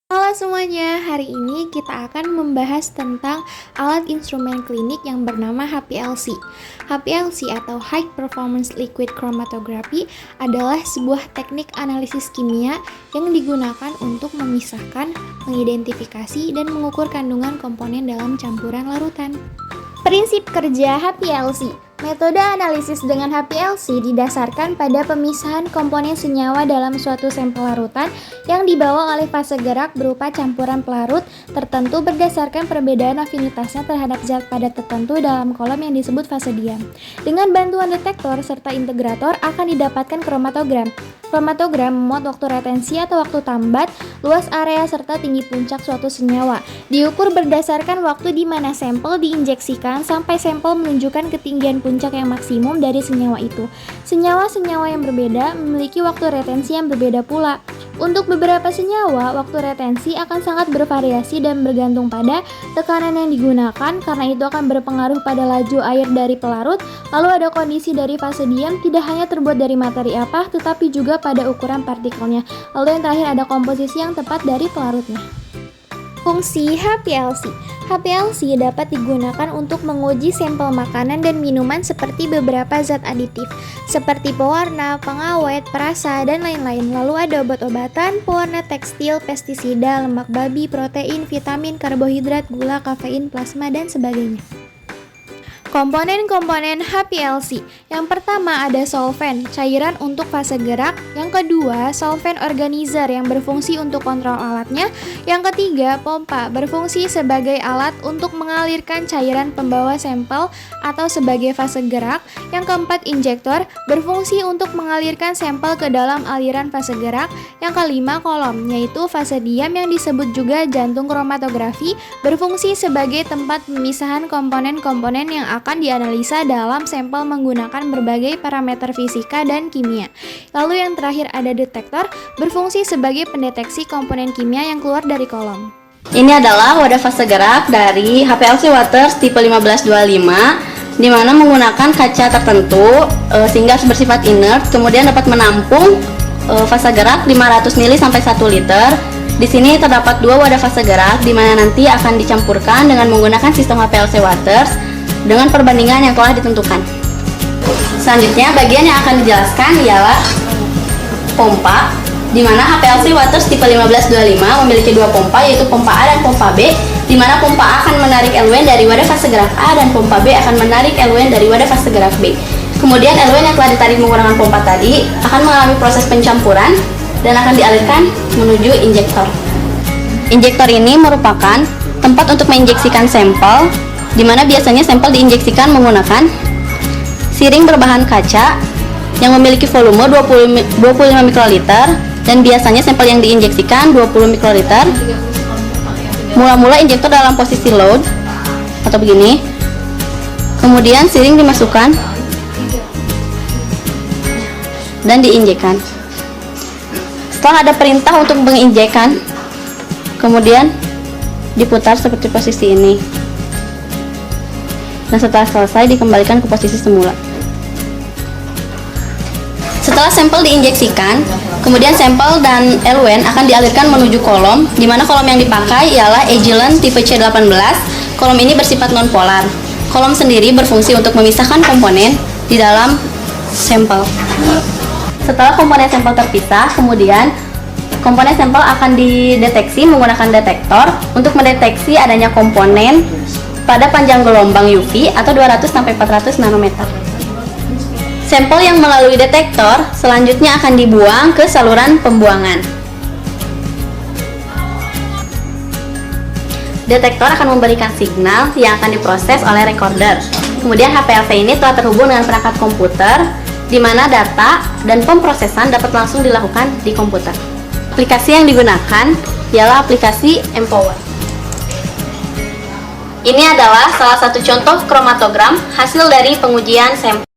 Halo semuanya, hari ini kita akan membahas tentang alat instrumen klinik yang bernama HPLC. HPLC atau High Performance Liquid Chromatography adalah sebuah teknik analisis kimia yang digunakan untuk memisahkan, mengidentifikasi, dan mengukur kandungan komponen dalam campuran larutan. Prinsip kerja HPLC. Metode analisis dengan HPLC didasarkan pada pemisahan komponen senyawa dalam suatu sampel larutan yang dibawa oleh fase gerak berupa campuran pelarut tertentu berdasarkan perbedaan afinitasnya terhadap zat padat tertentu dalam kolom yang disebut fase diam. Dengan bantuan detektor serta integrator akan didapatkan kromatogram. Kromatogram memuat waktu retensi atau waktu tambat, luas area serta tinggi puncak suatu senyawa. Diukur berdasarkan waktu di mana sampel diinjeksikan sampai sampel menunjukkan ketinggian puncak yang maksimum dari senyawa itu. Senyawa-senyawa yang berbeda memiliki waktu retensi yang berbeda pula. Untuk beberapa senyawa, waktu retensi akan sangat bervariasi dan bergantung pada tekanan yang digunakan karena itu akan berpengaruh pada laju air dari pelarut. Lalu ada kondisi dari fase diam tidak hanya terbuat dari materi apa tetapi juga pada ukuran partikelnya. Lalu yang terakhir ada komposisi yang tepat dari pelarutnya. Fungsi HPLC. HPLC dapat digunakan untuk menguji sampel makanan dan minuman seperti beberapa zat aditif, seperti pewarna, pengawet, perasa, dan lain-lain. Lalu ada obat-obatan, pewarna tekstil, pestisida, lemak babi, protein, vitamin, karbohidrat, gula, kafein, plasma, dan sebagainya. Komponen-komponen HPLC. Yang pertama ada solvent, cairan untuk fase gerak. Yang kedua, solvent organizer yang berfungsi untuk kontrol alatnya. Yang ketiga, pompa, berfungsi sebagai alat untuk mengalirkan cairan pembawa sampel atau sebagai fase gerak. Yang keempat, injektor, berfungsi untuk mengalirkan sampel ke dalam aliran fase gerak. Yang kelima, kolom, yaitu fase diam yang disebut juga jantung kromatografi, berfungsi sebagai tempat pemisahan komponen-komponen yang akan dianalisa dalam sampel menggunakan berbagai parameter fisika dan kimia. Lalu yang terakhir ada detektor, berfungsi sebagai pendeteksi komponen kimia yang keluar dari kolom. Ini adalah wadah fase gerak dari HPLC Waters tipe 1525 di mana menggunakan kaca tertentu sehingga bersifat inert, kemudian dapat menampung fase gerak 500 ml sampai 1 liter. Di sini terdapat dua wadah fase gerak di mana nanti akan dicampurkan dengan menggunakan sistem HPLC Waters dengan perbandingan yang telah ditentukan. Selanjutnya, bagian yang akan dijelaskan ialah pompa, di mana HPLC Waters tipe 1525 memiliki dua pompa, yaitu pompa A dan pompa B, di mana pompa A akan menarik eluen dari wadah fase gerak A dan pompa B akan menarik eluen dari wadah fase gerak B. Kemudian eluen yang telah ditarik menggunakan pompa tadi akan mengalami proses pencampuran dan akan dialirkan menuju injektor. Injektor ini merupakan tempat untuk menginjeksikan sampel, di mana biasanya sampel diinjeksikan menggunakan siring berbahan kaca yang memiliki volume 25 mikroliter dan biasanya sampel yang diinjeksikan 20 mikroliter. Mula-mula injektor dalam posisi load atau begini, kemudian siring dimasukkan dan diinjekkan. Setelah ada perintah untuk menginjekkan, kemudian diputar seperti posisi ini. Dan setelah selesai dikembalikan ke posisi semula. Setelah sampel diinjeksikan, kemudian sampel dan eluen akan dialirkan menuju kolom, di mana kolom yang dipakai ialah Agilent tipe C18. Kolom ini bersifat nonpolar. Kolom sendiri berfungsi untuk memisahkan komponen di dalam sampel. Setelah komponen sampel terpisah, kemudian komponen sampel akan dideteksi menggunakan detektor untuk mendeteksi adanya komponen pada panjang gelombang UV atau 200-400 nanometer. Sampel yang melalui detektor selanjutnya akan dibuang ke saluran pembuangan. Detektor akan memberikan signal yang akan diproses oleh recorder. Kemudian HPLC ini telah terhubung dengan perangkat komputer, di mana data dan pemrosesan dapat langsung dilakukan di komputer. Aplikasi yang digunakan ialah aplikasi Empower. Ini adalah salah satu contoh kromatogram hasil dari pengujian sampel.